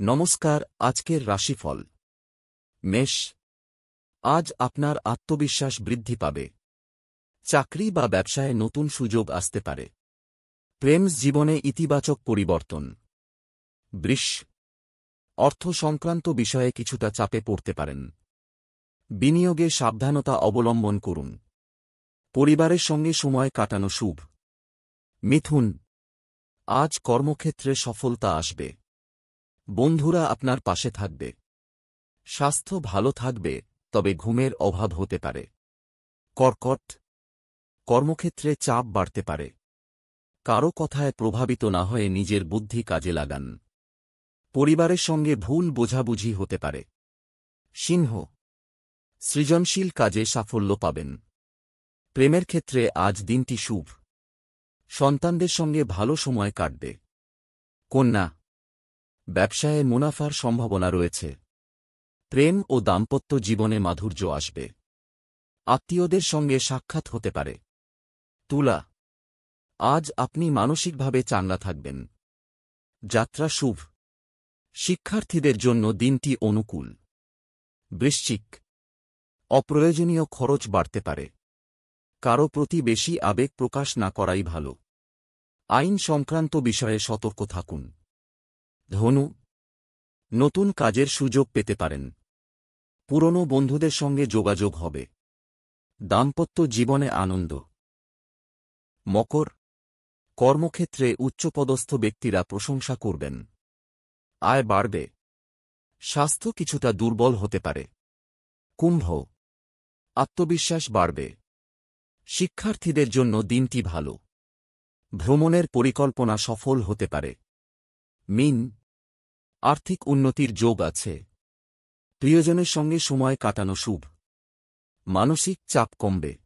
নমস্কার। আজকের রাশিফল। মেষ। আজ আপনার আত্মবিশ্বাস বৃদ্ধি পাবে। চাকরি বা ব্যবসায় নতুন সুযোগ আসতে পারে। প্রেম জীবনে ইতিবাচক পরিবর্তন। বৃষ। অর্থ সংক্রান্ত বিষয়ে কিছুটা চাপে পড়তে পারেন। বিনিয়োগে সাবধানতা অবলম্বন করুন। পরিবারের সঙ্গে সময় কাটানো শুভ। মিথুন। আজ কর্মক্ষেত্রে সফলতা আসবে। বন্ধুরা আপনার পাশে থাকবে। স্বাস্থ্য ভালো থাকবে, তবে ঘুমের অভাব হতে পারে। কর্কট। কর্মক্ষেত্রে চাপ বাড়তে পারে। কারো কথায় প্রভাবিত না হয়ে নিজের বুদ্ধি কাজে লাগান। পরিবারের সঙ্গে ভুল বোঝাবুঝি হতে পারে। সিংহ। সৃজনশীল কাজে সাফল্য পাবেন। প্রেমের ক্ষেত্রে আজ দিনটি শুভ। সন্তানদের সঙ্গে ভালো সময় কাটবে। কন্যা। ব্যবসায়ে মুনাফার সম্ভাবনা রয়েছে। প্রেম ও দাম্পত্য জীবনে মাধুর্য আসবে। আত্মীয়দের সঙ্গে সাক্ষাৎ হতে পারে। তুলা। আজ আপনি মানসিকভাবে চাঙ্গা থাকবেন। যাত্রা শুভ। শিক্ষার্থীদের জন্য দিনটি অনুকূল। বৃশ্চিক। অপ্রয়োজনীয় খরচ বাড়তে পারে। কারো প্রতি বেশি আবেগ প্রকাশ না করাই ভালো। আইন সংক্রান্ত বিষয়ে সতর্ক থাকুন। ধনু। নতুন কাজের সুযোগ পেতে পারেন। পুরনো বন্ধুদের সঙ্গে যোগাযোগ হবে। দাম্পত্য জীবনে আনন্দ। মকর। কর্মক্ষেত্রে উচ্চপদস্থ ব্যক্তিরা প্রশংসা করবেন। আয় বাড়বে। স্বাস্থ্য কিছুটা দুর্বল হতে পারে। কুম্ভ। আত্মবিশ্বাস বাড়বে। শিক্ষার্থীদের জন্য দিনটি ভালো। ভ্রমণের পরিকল্পনা সফল হতে পারে। মীন। আর্থিক উন্নতির যোগ আছে। প্রিয়জনের সঙ্গে সময় কাটানো শুভ। মানসিক চাপ কমবে।